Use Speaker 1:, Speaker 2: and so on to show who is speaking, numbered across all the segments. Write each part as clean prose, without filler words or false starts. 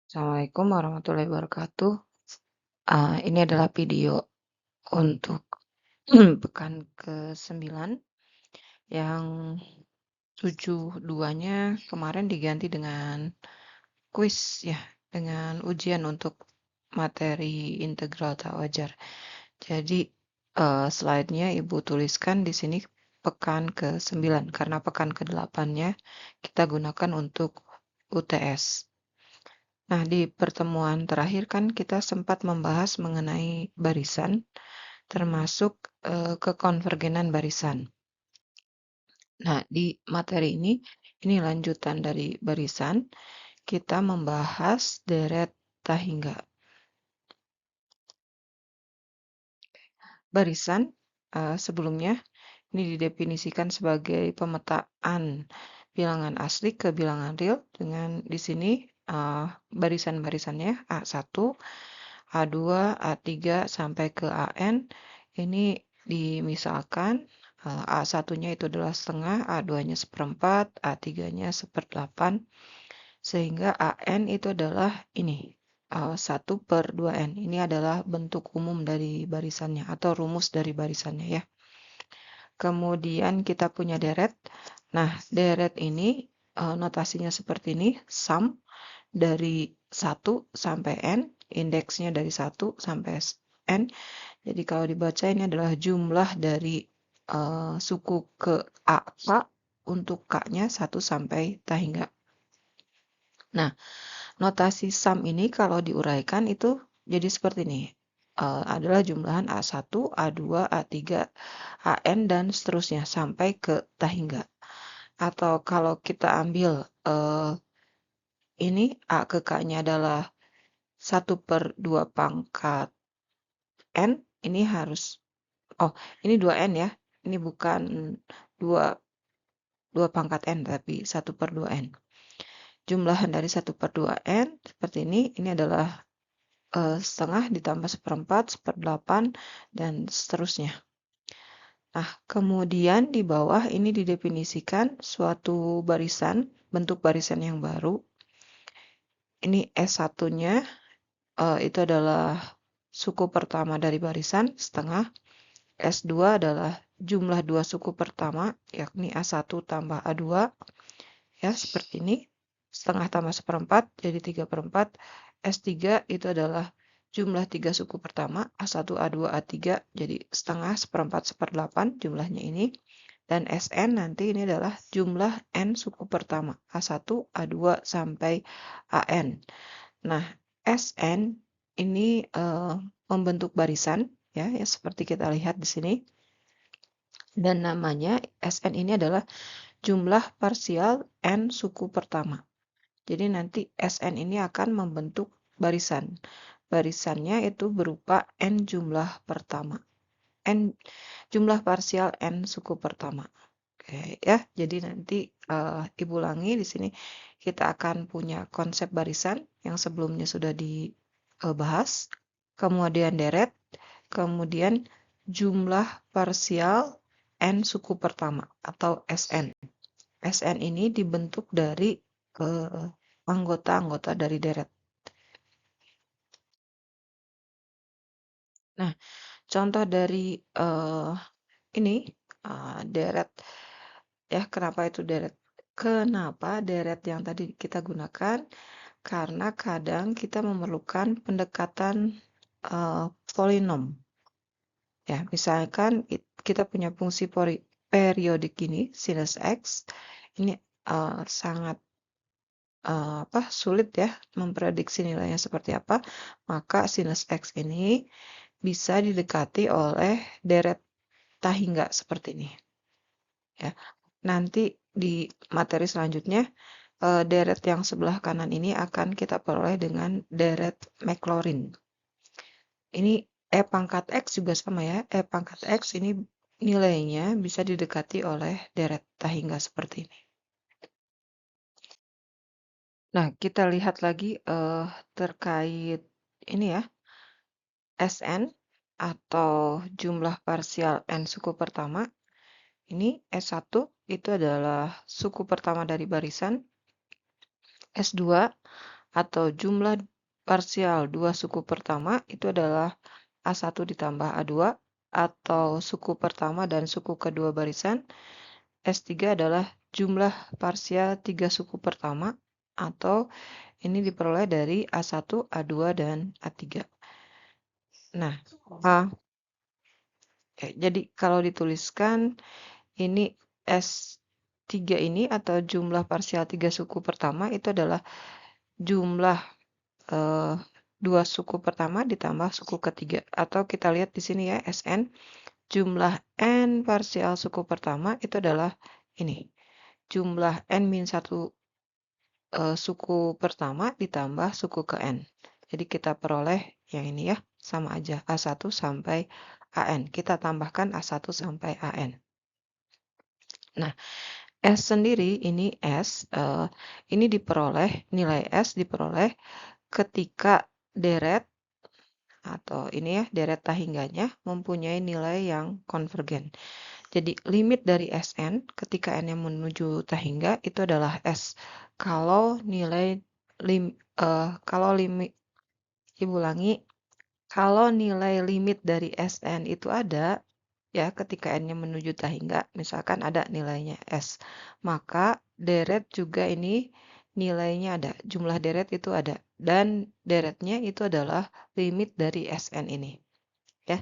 Speaker 1: Assalamualaikum warahmatullahi wabarakatuh. Ini adalah video untuk pekan ke-9 yang 72-nya kemarin diganti dengan kuis ya, dengan ujian untuk materi integral tak wajar. Jadi, slide-nya Ibu tuliskan di sini pekan ke-9 karena pekan ke-8-nya kita gunakan untuk UTS. Nah, di pertemuan terakhir kan kita sempat membahas mengenai barisan, termasuk kekonvergenan barisan. Nah, di materi ini lanjutan dari barisan, kita membahas deret tahingga. Barisan sebelumnya ini didefinisikan sebagai pemetaan bilangan asli ke bilangan real dengan di sini barisan-barisannya A1, A2, A3 sampai ke AN ini dimisalkan A1-nya itu adalah setengah, A2-nya seperempat, A3-nya seperdelapan, sehingga AN itu adalah ini 1/2N. Ini adalah bentuk umum dari barisannya atau rumus dari barisannya ya. Kemudian kita punya deret. Nah, deret ini notasinya seperti ini, sum dari 1 sampai N, indeksnya dari 1 sampai N. Jadi kalau dibaca ini adalah jumlah dari suku ke A, untuk K-nya 1 sampai tahingga. Nah, notasi sum ini kalau diuraikan itu jadi seperti ini. Adalah jumlahan A1, A2, A3, AN, dan seterusnya sampai ke tahingga. Atau kalau kita ambil ini A ke K-nya adalah 1/2 pangkat N, ini harus, ini 2N ya. Ini bukan 2 pangkat N, tapi 1/2N. Jumlahan dari 1/2N seperti ini adalah setengah ditambah seperempat, seperdelapan, dan seterusnya. Nah, kemudian di bawah ini didefinisikan suatu barisan, bentuk barisan yang baru. Ini S1-nya itu adalah suku pertama dari barisan, setengah. S2 adalah jumlah 2 suku pertama, yakni A1 tambah A2. Ya, seperti ini. Setengah tambah seperempat, jadi 3/4. S3 itu adalah jumlah 3 suku pertama, A1, A2, A3, jadi setengah, seperempat, seperdelapan, jumlahnya ini. Dan Sn nanti ini adalah jumlah N suku pertama, A1, A2, sampai AN. Nah, Sn ini membentuk barisan, ya seperti kita lihat di sini. Dan namanya Sn ini adalah jumlah parsial N suku pertama. Jadi nanti Sn ini akan membentuk barisan. Barisannya itu berupa N jumlah pertama. N jumlah parsial N suku pertama. Oke ya, jadi nanti Ibu ulangi di sini kita akan punya konsep barisan yang sebelumnya sudah dibahas, kemudian deret, kemudian jumlah parsial N suku pertama atau Sn. Sn ini dibentuk dari anggota-anggota dari deret. Nah, contoh dari ini deret ya, kenapa itu deret? Kenapa deret yang tadi kita gunakan? Karena kadang kita memerlukan pendekatan polinom. Ya, misalkan kita punya fungsi periodik ini, sinus X, ini sangat sulit ya memprediksi nilainya seperti apa, maka sinus X ini bisa didekati oleh deret tahingga seperti ini. Ya, nanti di materi selanjutnya deret yang sebelah kanan ini akan kita peroleh dengan deret Maclaurin. Ini E pangkat X juga sama ya, E pangkat X ini nilainya bisa didekati oleh deret tahingga seperti ini. Nah, kita lihat lagi terkait ini ya, Sn atau jumlah parsial N suku pertama. Ini S1 itu adalah suku pertama dari barisan. S2 atau jumlah parsial dua suku pertama itu adalah A1 ditambah A2, atau suku pertama dan suku kedua barisan. S3 adalah jumlah parsial tiga suku pertama, atau ini diperoleh dari A1, A2, dan A3. Nah, jadi kalau dituliskan ini S3 ini atau jumlah parsial tiga suku pertama itu adalah jumlah dua suku pertama ditambah suku ketiga. Atau kita lihat di sini ya, Sn. Jumlah N parsial suku pertama itu adalah ini. Jumlah N-1 suku pertama ditambah suku ke N. Jadi kita peroleh yang ini ya, sama aja A1 sampai AN. Kita tambahkan A1 sampai AN. Nah, S sendiri ini ini diperoleh, nilai S diperoleh ketika deret atau ini ya, deret tahingganya mempunyai nilai yang konvergen. Jadi limit dari Sn ketika n yang menuju tahingga itu adalah S. Kalau nilai kalau limit, Ibu ulangi, kalau nilai limit dari Sn itu ada, ya ketika n-nya menuju tahingga, misalkan ada nilainya S, maka deret juga ini nilainya ada, jumlah deret itu ada, dan deretnya itu adalah limit dari Sn ini. Ya,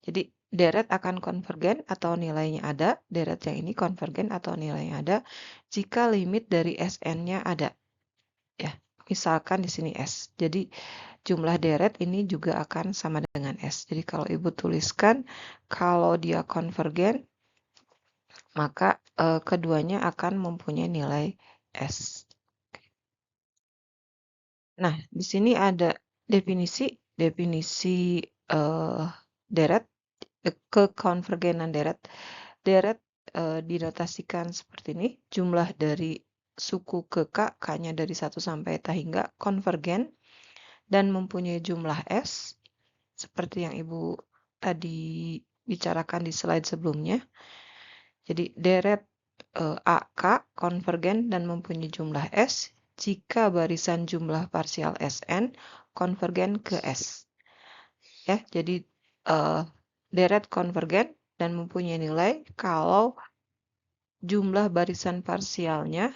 Speaker 1: jadi deret akan konvergen atau nilainya ada, deret yang ini konvergen atau nilainya ada, jika limit dari Sn-nya ada. Ya, misalkan di sini S. Jadi jumlah deret ini juga akan sama dengan S. Jadi kalau Ibu tuliskan, kalau dia konvergen, maka keduanya akan mempunyai nilai S. Nah, di sini ada definisi deret, kekonvergenan deret. Deret dinotasikan seperti ini, jumlah dari suku ke K, K-nya dari 1 sampai tahingga, konvergen, dan mempunyai jumlah S, seperti yang Ibu tadi bicarakan di slide sebelumnya. Jadi deret AK konvergen dan mempunyai jumlah S jika barisan jumlah parsial Sn konvergen ke S. Ya, jadi deret konvergen dan mempunyai nilai kalau jumlah barisan parsialnya,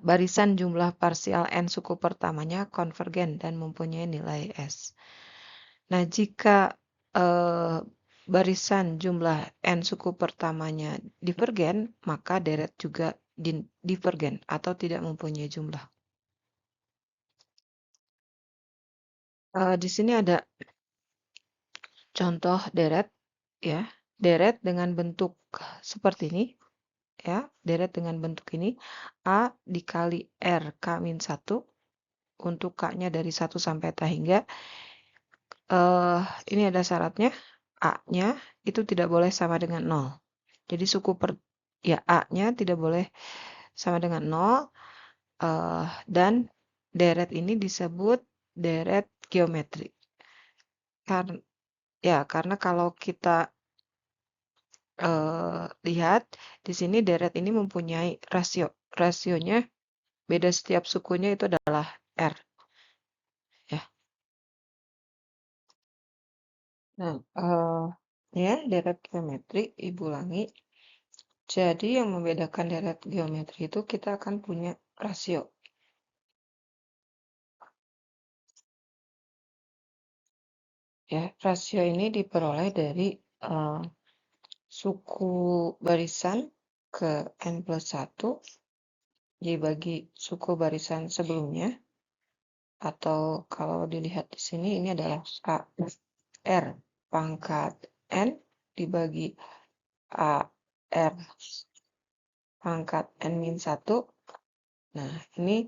Speaker 1: barisan jumlah parsial N suku pertamanya konvergen dan mempunyai nilai S. Nah, jika barisan jumlah N suku pertamanya divergen, maka deret juga divergen atau tidak mempunyai jumlah. Di sini ada contoh deret, ya, deret dengan bentuk seperti ini, ya, deret dengan bentuk ini, A dikali R K-1, untuk K-nya dari 1 sampai tahingga. Ini ada syaratnya, A-nya itu tidak boleh sama dengan 0. Jadi A-nya tidak boleh sama dengan 0, dan deret ini disebut deret geometri. Karena kalau kita lihat di sini deret ini mempunyai rasio. Rasionya beda setiap sukunya itu adalah R. Ya. Nah, ya deret geometri, Ibu ulangi. Jadi yang membedakan deret geometri itu kita akan punya rasio. Ya, rasio ini diperoleh dari suku barisan ke N+1 dibagi suku barisan sebelumnya, atau kalau dilihat di sini ini adalah R pangkat N dibagi AR pangkat N-1. Nah, ini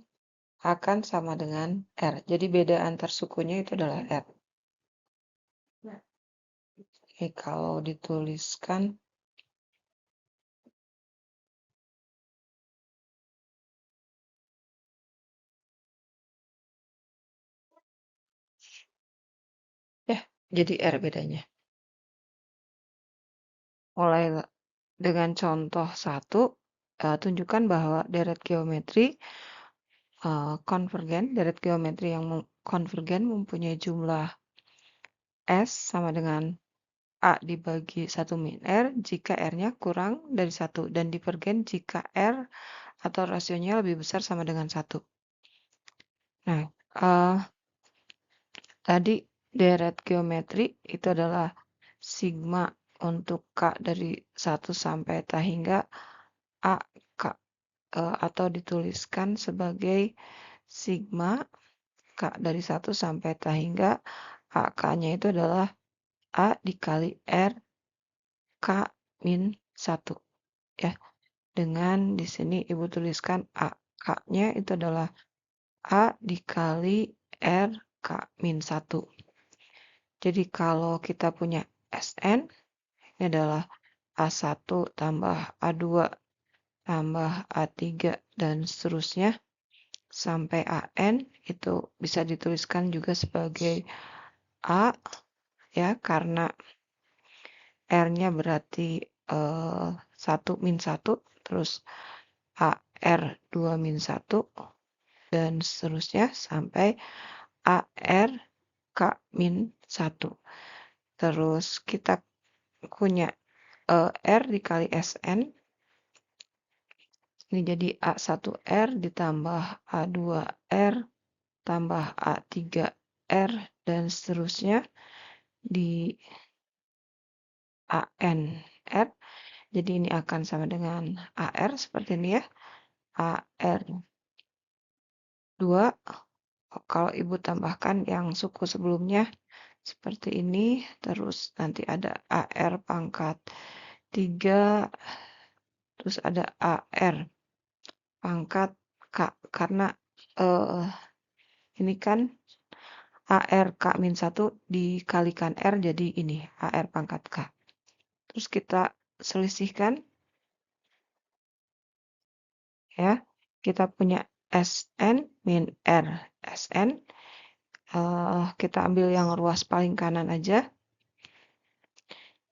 Speaker 1: akan sama dengan R. Jadi beda antar sukunya itu adalah R. Oke, kalau dituliskan ya, jadi R bedanya. Mulai dengan contoh 1, tunjukkan bahwa deret geometri deret geometri yang konvergen mempunyai jumlah S sama dengan A dibagi 1 min R jika R-nya kurang dari 1 dan divergen jika R atau rasionya lebih besar sama dengan 1. Nah, tadi deret geometri itu adalah sigma untuk K dari 1 sampai T hingga A K, atau dituliskan sebagai sigma K dari 1 sampai T hingga AK-nya itu adalah A dikali R K min 1 ya. Dengan di sini Ibu tuliskan A. K-nya itu adalah A dikali R K min 1. Jadi kalau kita punya SN, ini adalah A1 tambah A2 tambah A3 dan seterusnya sampai AN itu bisa dituliskan juga sebagai A ya karena R-nya berarti 1 min 1 terus AR 2 min 1 dan seterusnya sampai AR K min 1. Terus kita punya R dikali SN ini jadi A1R ditambah A2R tambah A3R dan seterusnya di ANR. Jadi ini akan sama dengan AR seperti ini ya. AR 2 kalau Ibu tambahkan yang suku sebelumnya seperti ini. Terus nanti ada AR pangkat 3. Terus ada AR pangkat K. Karena ini kan AR K min 1 dikalikan R jadi ini AR pangkat K. Terus kita selisihkan ya. Kita punya SN min R. SN kita ambil yang ruas paling kanan aja.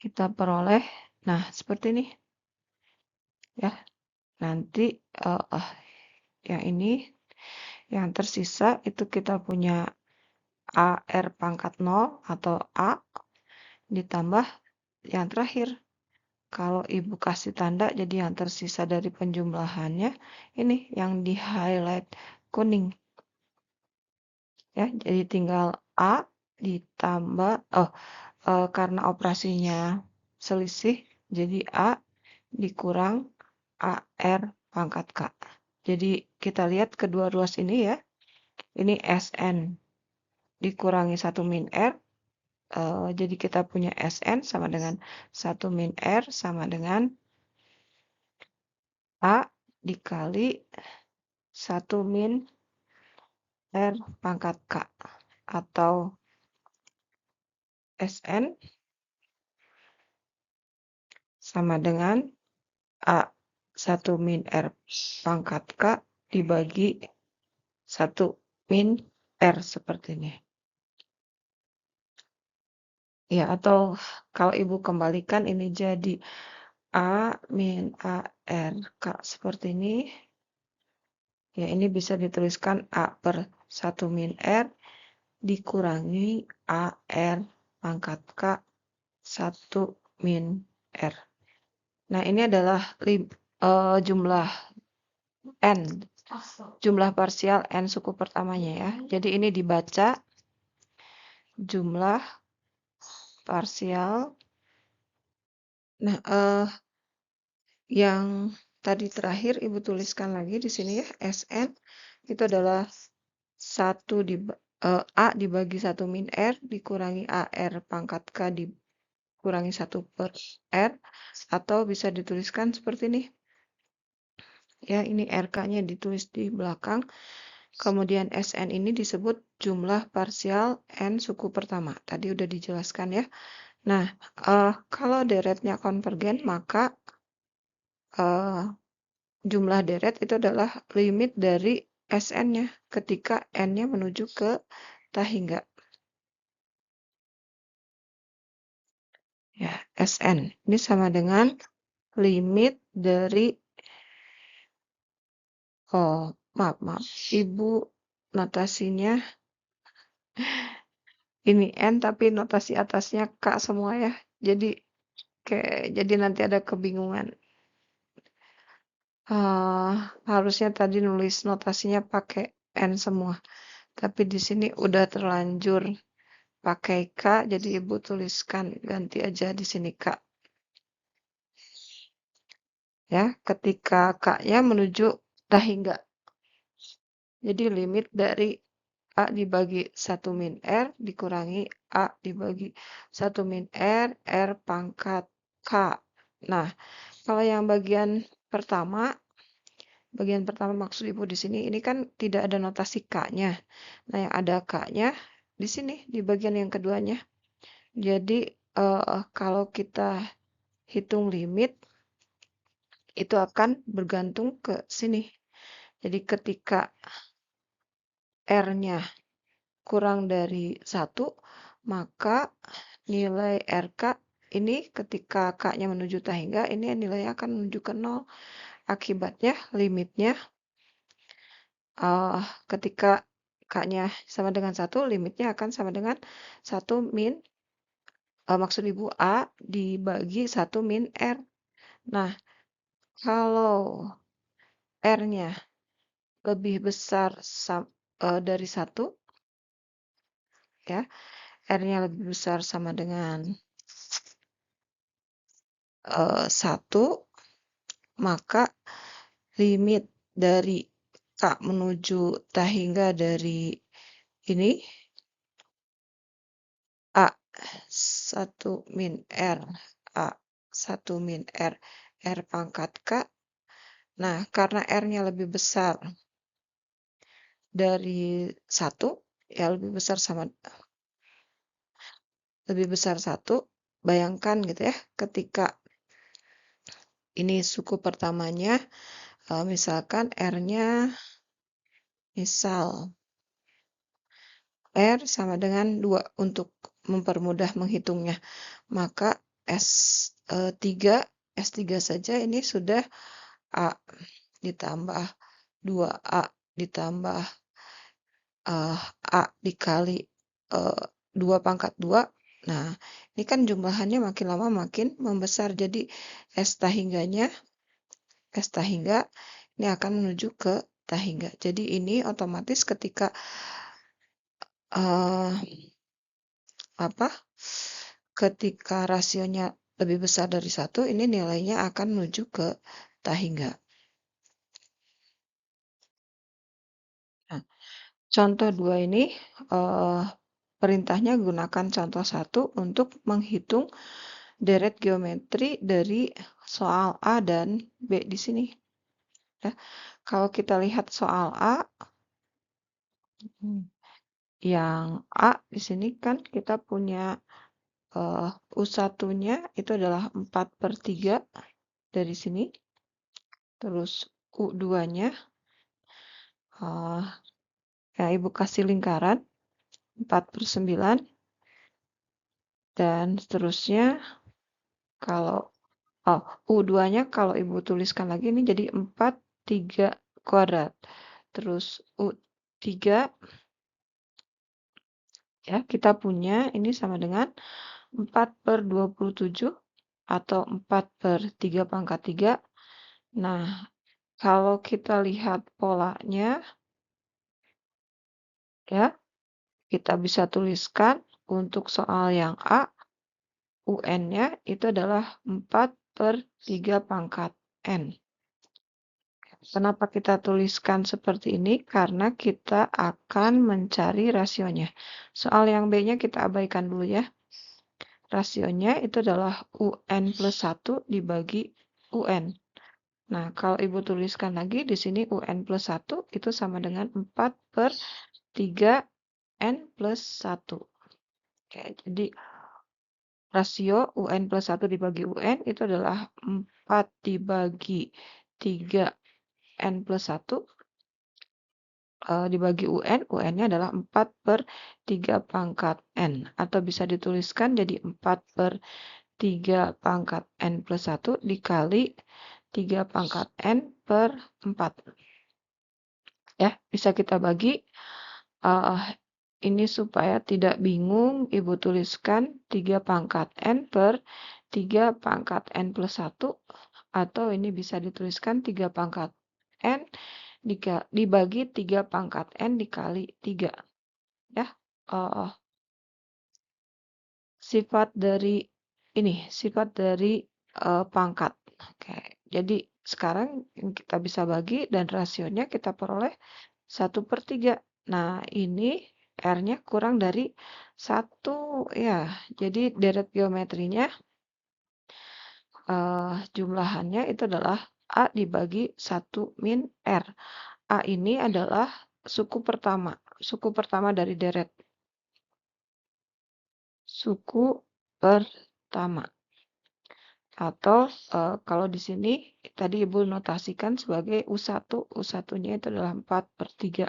Speaker 1: Kita peroleh, nah seperti ini ya. Nanti yang ini yang tersisa itu kita punya AR pangkat 0 atau A ditambah yang terakhir. Kalau Ibu kasih tanda jadi yang tersisa dari penjumlahannya ini yang di highlight kuning. Ya, jadi tinggal A ditambah karena operasinya selisih jadi A dikurang AR pangkat K. Jadi kita lihat kedua ruas ini ya. Ini SN dikurangi 1 min R. Jadi kita punya SN sama dengan 1 min R sama dengan A dikali 1 min R pangkat K. Atau SN sama dengan A 1 min R pangkat K dibagi 1 min R seperti ini. Ya, atau kalau Ibu kembalikan ini jadi A min AR K seperti ini. Ya, ini bisa dituliskan A per 1 min R dikurangi AR pangkat K 1 min R. Nah, ini adalah jumlah N. Jumlah parsial N suku pertamanya ya. Jadi ini dibaca jumlah parsial. Nah, yang tadi terakhir Ibu tuliskan lagi di sini ya, SN itu adalah A dibagi 1 min R dikurangi AR pangkat K dikurangi 1 per R atau bisa dituliskan seperti ini. Ya, ini RK-nya ditulis di belakang. Kemudian SN ini disebut jumlah parsial N suku pertama. Tadi udah dijelaskan ya. Nah, kalau deretnya konvergen maka jumlah deret itu adalah limit dari SN-nya ketika N-nya menuju ke tahingga. Ya, SN ini sama dengan limit dari Oh, maaf. Ibu notasinya ini N tapi notasi atasnya K semua ya. Jadi jadi nanti ada kebingungan. Eh, harusnya tadi nulis notasinya pakai N semua. Tapi di sini udah terlanjur pakai K, jadi Ibu tuliskan ganti aja di sini K. Ya, ketika K-nya menuju Tahingga. Jadi limit dari A dibagi 1 min R dikurangi A dibagi 1 min R, R pangkat K. Nah, kalau yang bagian pertama maksud Ibu di sini, ini kan tidak ada notasi K-nya. Nah, yang ada K-nya di sini, di bagian yang keduanya. Jadi, kalau kita hitung limit, itu akan bergantung ke sini. Jadi, ketika R-nya kurang dari 1, maka nilai RK ini ketika K-nya menuju Tahingga, ini nilainya akan menuju ke 0. Akibatnya limitnya ketika K-nya sama dengan 1, limitnya akan sama dengan 1 min, maksud Ibu A dibagi 1 min R. Nah, kalau R-nya lebih besar dari 1, ya, R-nya lebih besar sama dengan 1, maka limit dari K menuju Tahingga dari ini A 1 min R, A 1 min R, R pangkat K. Nah, karena R-nya lebih besar dari 1, ya lebih besar 1, bayangkan gitu ya, ketika ini suku pertamanya, misalkan R-nya, misal R sama dengan 2 untuk mempermudah menghitungnya. Maka S3 saja ini sudah A ditambah 2A ditambah A dikali 2 pangkat 2. Nah, ini kan jumlahannya makin lama makin membesar. Jadi S tahingga ini akan menuju ke Tahingga. Jadi ini otomatis ketika uh, ketika rasionya lebih besar dari 1, ini nilainya akan menuju ke Tahingga. Nah, contoh 2 ini perintahnya gunakan contoh 1 untuk menghitung deret geometri dari soal A dan B di sini. Ya, kalau kita lihat soal A, yang A di sini kan kita punya U1-nya itu adalah 4/3 dari sini. Terus U2-nya, ya Ibu kasih lingkaran 4/9. Dan seterusnya, kalau U2-nya kalau Ibu tuliskan lagi ini jadi 4, 3 kuadrat. Terus U3, ya kita punya ini sama dengan 4/27 atau 4/3 pangkat 3. Nah, kalau kita lihat polanya, ya, kita bisa tuliskan untuk soal yang A, UN-nya itu adalah 4/3 pangkat N. Kenapa kita tuliskan seperti ini? Karena kita akan mencari rasionya. Soal yang B-nya kita abaikan dulu ya. Rasionya itu adalah UN plus 1 dibagi UN. Nah, kalau Ibu tuliskan lagi di sini UN plus 1 itu sama dengan 4/3 N plus 1. Oke, jadi rasio UN plus 1 dibagi UN itu adalah 4 dibagi 3 N plus 1 dibagi UN, UN-nya adalah 4/3 pangkat N. Atau bisa dituliskan jadi 4/3 pangkat N plus 1 dikali 3 pangkat N per 4. ya, bisa kita bagi. Ini supaya tidak bingung, Ibu tuliskan 3 pangkat N per 3 pangkat N plus 1, atau ini bisa dituliskan 3 pangkat N dibagi 3 pangkat N dikali 3. Ya, sifat dari pangkat. Oke, jadi sekarang kita bisa bagi dan rasionya kita peroleh 1/3. Nah, ini R-nya kurang dari 1 ya. Jadi deret geometrinya jumlahannya itu adalah A dibagi 1 min R. A ini adalah suku pertama dari deret. Suku pertama. Atau kalau di sini tadi Ibu notasikan sebagai U1. U1-nya itu adalah 4/3.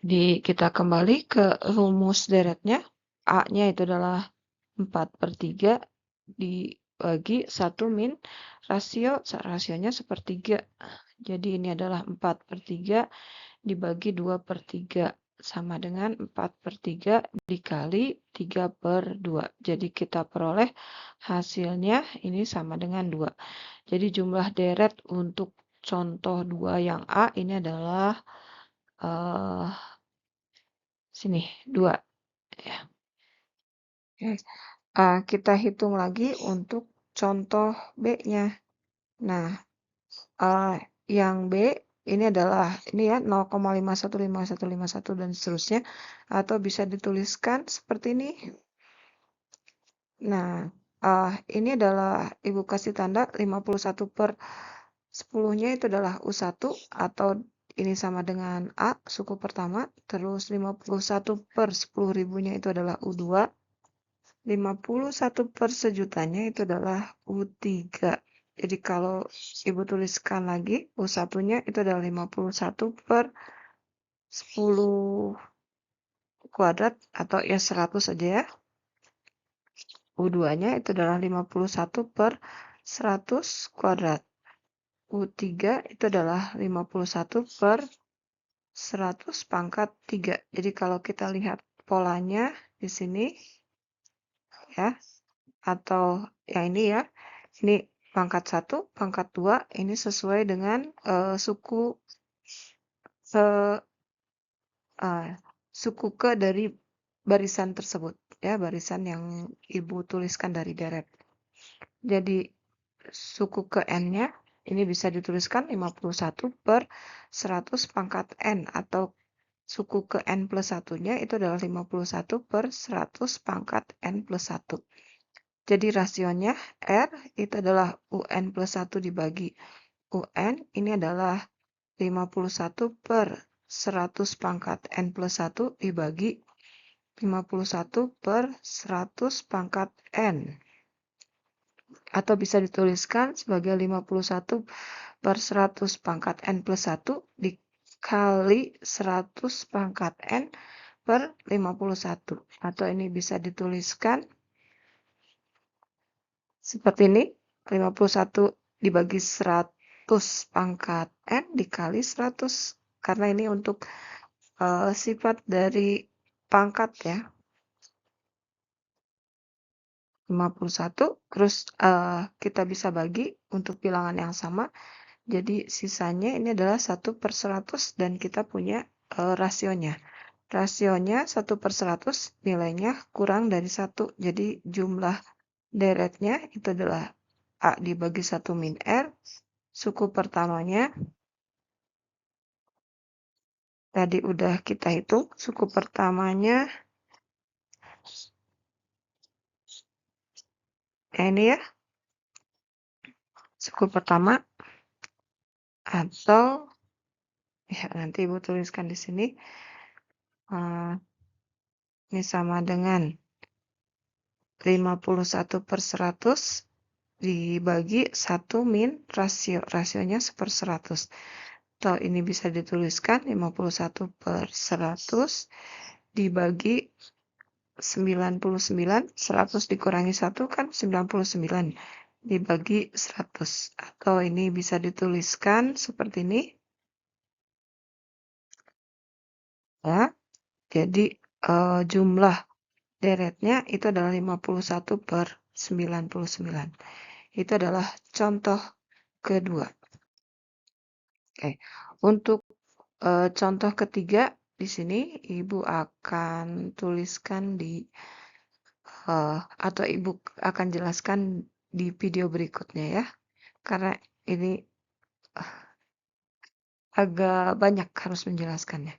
Speaker 1: Jadi kita kembali ke rumus deretnya. A-nya itu adalah 4/3 dibagi 1 min rasionya 1/3. Jadi ini adalah 4/3 dibagi 2/3 sama dengan 4/3 dikali 3/2. Jadi kita peroleh hasilnya ini sama dengan 2. Jadi jumlah deret untuk contoh 2 yang A ini adalah sini 2 ya. Oke. Kita hitung lagi untuk contoh B-nya. Nah, yang B ini adalah ini ya 0,515151 dan seterusnya, atau bisa dituliskan seperti ini. Nah, ini adalah Ibu kasih tanda 51/10-nya itu adalah U1, atau ini sama dengan A, suku pertama, terus 51/10.000-nya itu adalah U2, 51/1000-nya itu adalah U3. Jadi kalau Ibu tuliskan lagi, U1-nya itu adalah 51/10 kuadrat, atau ya 100 saja ya. U2-nya itu adalah 51/100 kuadrat. U3 itu adalah 51/100 pangkat 3. Jadi kalau kita lihat polanya di sini, ya, atau yang ini ya, ini pangkat 1, pangkat 2, ini sesuai dengan suku ke dari barisan tersebut, ya, barisan yang Ibu tuliskan dari deret. Jadi suku ke N-nya ini bisa dituliskan 51/100 pangkat N, atau suku ke N plus 1-nya itu adalah 51/100 pangkat N plus 1. Jadi rasionya R itu adalah UN plus 1 dibagi UN, ini adalah 51/100 pangkat N plus 1 dibagi 51/100 pangkat N. Atau bisa dituliskan sebagai 51/100 pangkat N plus 1 dikali 100 pangkat N per 51. Atau ini bisa dituliskan seperti ini, 51 dibagi 100 pangkat N dikali 100. Karena ini untuk sifat dari pangkat ya. 51, terus kita bisa bagi untuk bilangan yang sama. Jadi sisanya ini adalah 1/100 dan kita punya rasionya. Rasionya 1/100, nilainya kurang dari 1. Jadi jumlah deretnya itu adalah A dibagi 1 min R. Suku pertamanya tadi udah kita hitung. Suku pertamanya ini ya. Suku pertama, atau ya nanti Ibu tuliskan di sini. Ini sama dengan 51/100 dibagi 1 min rasionya 1/100. Atau ini bisa dituliskan 51/100 dibagi 99, 100 dikurangi 1 kan 99 dibagi 100. Atau ini bisa dituliskan seperti ini, Ya. Jadi, jumlah deretnya itu adalah 51/99. Itu adalah contoh kedua. Oke, untuk, contoh ketiga di sini Ibu akan tuliskan atau Ibu akan jelaskan di video berikutnya ya, karena ini agak banyak harus menjelaskannya.